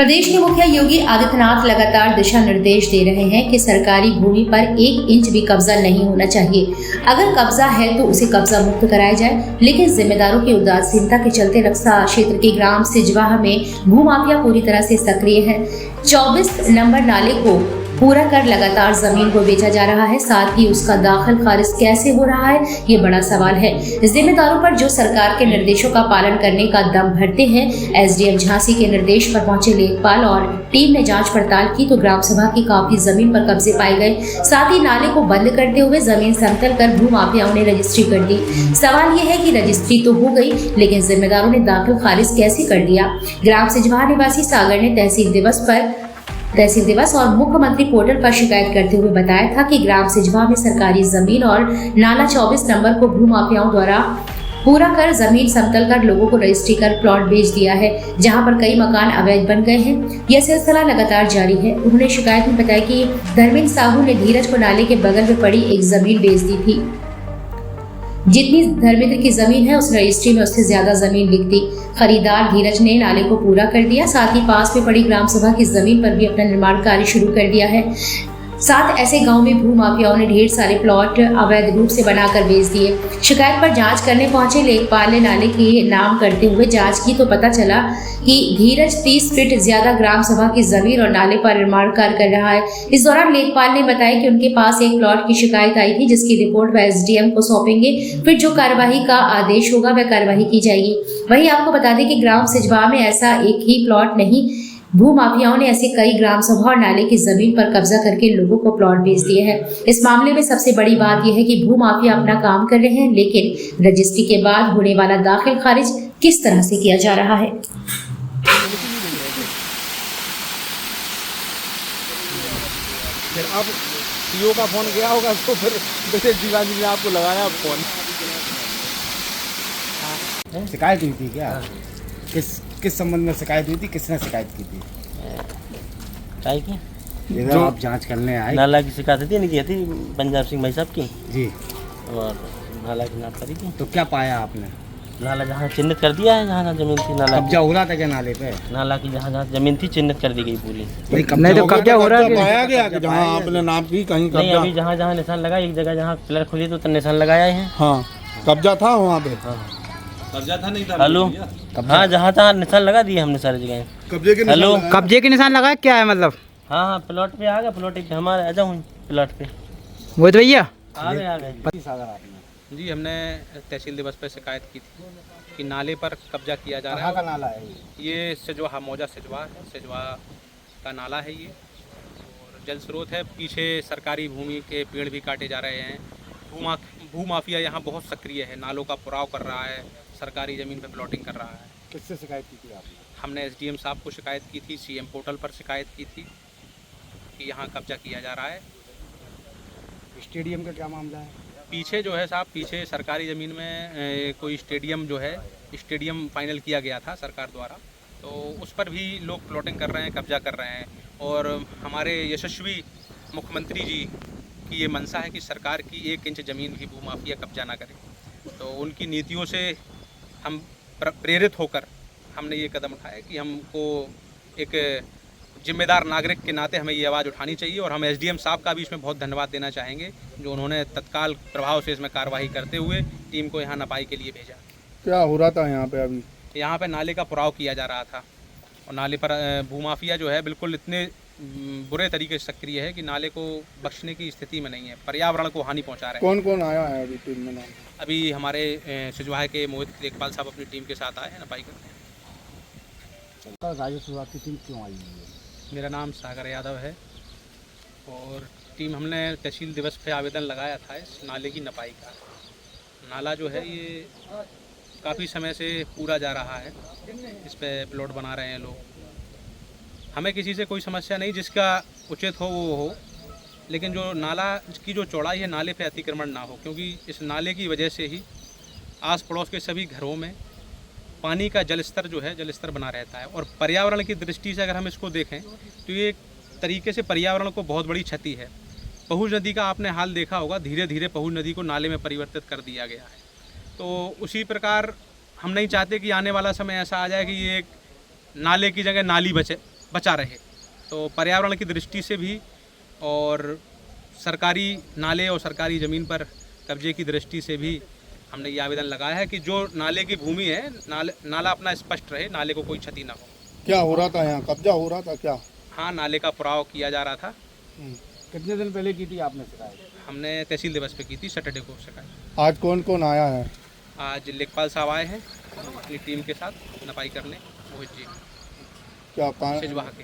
प्रदेश के मुखिया योगी आदित्यनाथ लगातार दिशा निर्देश दे रहे हैं कि सरकारी भूमि पर 1 इंच भी कब्जा नहीं होना चाहिए। अगर कब्जा है तो उसे कब्जा मुक्त कराया जाए, लेकिन जिम्मेदारों की उदासीनता के चलते रक्सा क्षेत्र के ग्राम सिजवाह में भूमाफिया पूरी तरह से सक्रिय है। 24 नंबर नाले को पूरा कर लगातार जमीन को बेचा जा रहा है, साथ ही उसका दाखिल खारिज कैसे हो रहा है, ये बड़ा सवाल है। जिम्मेदारों पर जो सरकार के निर्देशों का पालन करने का दम भरते हैं। एसडीएम झांसी के निर्देश पर पहुंचे लेखपाल और टीम ने जांच पड़ताल की तो ग्राम सभा की काफी जमीन पर कब्जे पाए गए। साथ ही नाले को बंद करते हुए जमीन समतल कर भूमाफियाओं ने रजिस्ट्री कर दी। सवाल ये है कि रजिस्ट्री तो हो गई, लेकिन जिम्मेदारों ने दाखिल खारिज कैसे कर दिया। ग्राम सिजवाह निवासी सागर ने तहसील दिवस और मुख्यमंत्री पोर्टल पर शिकायत करते हुए बताया था कि ग्राम सिजवाह में सरकारी जमीन और नाला 24 नंबर को भूमाफियाओं द्वारा पूरा कर जमीन समतल कर लोगों को रजिस्ट्री कर प्लॉट बेच दिया है, जहां पर कई मकान अवैध बन गए हैं। यह सिलसिला लगातार जारी है। उन्होंने शिकायत में बताया कि धर्मेंद्र साहू ने धीरज को नाले के बगल में पड़ी एक जमीन बेच दी थी। जितनी धर्मेंद्र की जमीन है उस रजिस्ट्री में उससे ज्यादा जमीन लिख दी। खरीदार धीरज ने नाले को पूरा कर दिया, साथ ही पास में पड़ी ग्राम सभा की जमीन पर भी अपना निर्माण कार्य शुरू कर दिया है। साथ ऐसे गांव में भूमाफियाओं ने ढेर सारे प्लॉट अवैध रूप से बनाकर बेच दिए। शिकायत पर जांच करने पहुंचे लेखपाल ने नाले के नाम करते हुए जांच की तो पता चला कि धीरज 30 फीट ज्यादा ग्राम सभा की जमीन और नाले पर निर्माण कार्य कर रहा है। इस दौरान लेखपाल ने बताया कि उनके पास एक प्लॉट की शिकायत आई थी, जिसकी रिपोर्ट वह एसडीएम को सौंपेंगे। फिर जो कार्यवाही का आदेश होगा वह कार्यवाही की जाएगी। वहीं आपको बता दें कि ग्राम सिजवाह में ऐसा एक ही प्लॉट नहीं, भूमाफियाओं ने ऐसे कई ग्राम सभा और नाले की जमीन पर कब्जा करके लोगों को प्लॉट बेच दिए हैं। इस मामले में सबसे बड़ी बात यह है कि भूमाफिया अपना काम कर रहे हैं, लेकिन रजिस्ट्री के बाद होने वाला दाखिल खारिज किस तरह से किया जा रहा है। फिर अब सीओ का फोन गया होगा तो फिर विशेष दीवानी ने आपको लगाया फोन। शिकायत हुई थी क्या? किस संबंध में शिकायत हुई थी? किसने शिकायत की थी? काय की जो आप जांच करने आए, नाला की शिकायत थी, नहीं की थी पंजाब सिंह भाई साहब की, जी, और नाला की नाप करी थी। तो क्या पाया आपने? नाला जहाँ चिन्हित कर दिया है, जहाँ जमीन थी नाला कब्जा हो रहा था क्या नाले पे? नाला की जहाँ जमीन थी चिन्हित कर दी गई पूरी। नहीं तो कब्जा हो रहा है, पाया गया कि जहाँ आपने नाम की कहीं नहीं, कब्जा? अभी जहाँ जहाँ निशान लगा, एक जगह जहाँ पिलर खुली तो निशान लगाया है। हाँ, कब्जा था वहाँ पे। कब्जा था नहीं था? हेलो, हाँ, जहाँ तहाँ निशान लगा दिए हमने सारी जगह। कब्जे के निशान लगाए क्या है मतलब? हाँ, प्लॉट पे आ गया, प्लॉट हमारे आ जाऊँ प्लॉट पे वो तो भैया आ गए। जी, हमने तहसील दिवस पर शिकायत की थी कि नाले पर कब्जा किया जा रहा है। कहाँ का नाला है ये सिजवाह, मौजा सिजवाह का नाला है ये, और जल स्रोत है। पीछे सरकारी भूमि के पेड़ भी काटे जा रहे हैं। भूमाफिया यहाँ बहुत सक्रिय है, नालों का पुराव कर रहा है, सरकारी ज़मीन पर प्लॉटिंग कर रहा है। किससे शिकायत की थी आपने? हमने एसडीएम साहब को शिकायत की थी, सीएम पोर्टल पर शिकायत की थी कि यहाँ कब्जा किया जा रहा है। स्टेडियम का क्या मामला है? पीछे जो है साहब, पीछे सरकारी ज़मीन में कोई स्टेडियम जो है, स्टेडियम फाइनल किया गया था सरकार द्वारा, तो उस पर भी लोग प्लॉटिंग कर रहे हैं, कब्जा कर रहे हैं। और हमारे यशस्वी मुख्यमंत्री जी की ये मंशा है कि सरकार की 1 इंच ज़मीन भी भूमाफिया कब्जा ना करे। तो उनकी नीतियों से हम प्रेरित होकर हमने ये कदम उठाया कि हमको एक जिम्मेदार नागरिक के नाते हमें ये आवाज़ उठानी चाहिए। और हम एसडीएम साहब का भी इसमें बहुत धन्यवाद देना चाहेंगे, जो उन्होंने तत्काल प्रभाव से इसमें कार्रवाई करते हुए टीम को यहाँ नपाई के लिए भेजा। क्या हो रहा था यहाँ पे? अभी यहाँ पे नाले का पुराव किया जा रहा था, और नाले पर भूमाफिया जो है बिल्कुल इतने बुरे तरीके से सक्रिय है कि नाले को बख्शने की स्थिति में नहीं है, पर्यावरण को हानि पहुँचा रहे हैं। कौन कौन आया है अभी टीम में? नाम अभी हमारे सिजवाह के मोहित लेखपाल साहब अपनी टीम के साथ आए हैं, नपाई करते हैं। राजस्व विभाग की टीम क्यों आई हुई है? मेरा नाम सागर यादव है, और टीम हमने तहसील दिवस पे आवेदन लगाया था इस नाले की नपाई का। नाला जो है ये काफ़ी समय से पूरा जा रहा है, इस पे प्लॉट बना रहे हैं लोग। हमें किसी से कोई समस्या नहीं, जिसका उचित हो वो हो, लेकिन जो नाला की जो चौड़ाई है, नाले पे अतिक्रमण ना हो, क्योंकि इस नाले की वजह से ही आस पड़ोस के सभी घरों में पानी का जलस्तर जो है, जलस्तर बना रहता है। और पर्यावरण की दृष्टि से अगर हम इसको देखें तो ये एक तरीके से पर्यावरण को बहुत बड़ी क्षति है। पहुज नदी का आपने हाल देखा होगा, धीरे धीरे पहुज नदी को नाले में परिवर्तित कर दिया गया है। तो उसी प्रकार हम नहीं चाहते कि आने वाला समय ऐसा आ जाए कि ये एक नाले की जगह नाली बचा रहे। तो पर्यावरण की दृष्टि से भी और सरकारी नाले और सरकारी ज़मीन पर कब्जे की दृष्टि से भी हमने ये आवेदन लगाया है कि जो नाले की भूमि है नाला अपना स्पष्ट रहे, नाले को कोई क्षति ना हो। क्या हो रहा था यहाँ, कब्जा हो रहा था क्या? हाँ, नाले का पुराव किया जा रहा था। कितने दिन पहले की थी आपने शिकायत? हमने तहसील दिवस पे की थी, सैटरडे को शिकायत। आज कौन कौन आया है? आज लेखपाल साहब आए हैं अपनी टीम के साथ नपाई करने, मोहित जी क्या कहाँ सिजवाहा के।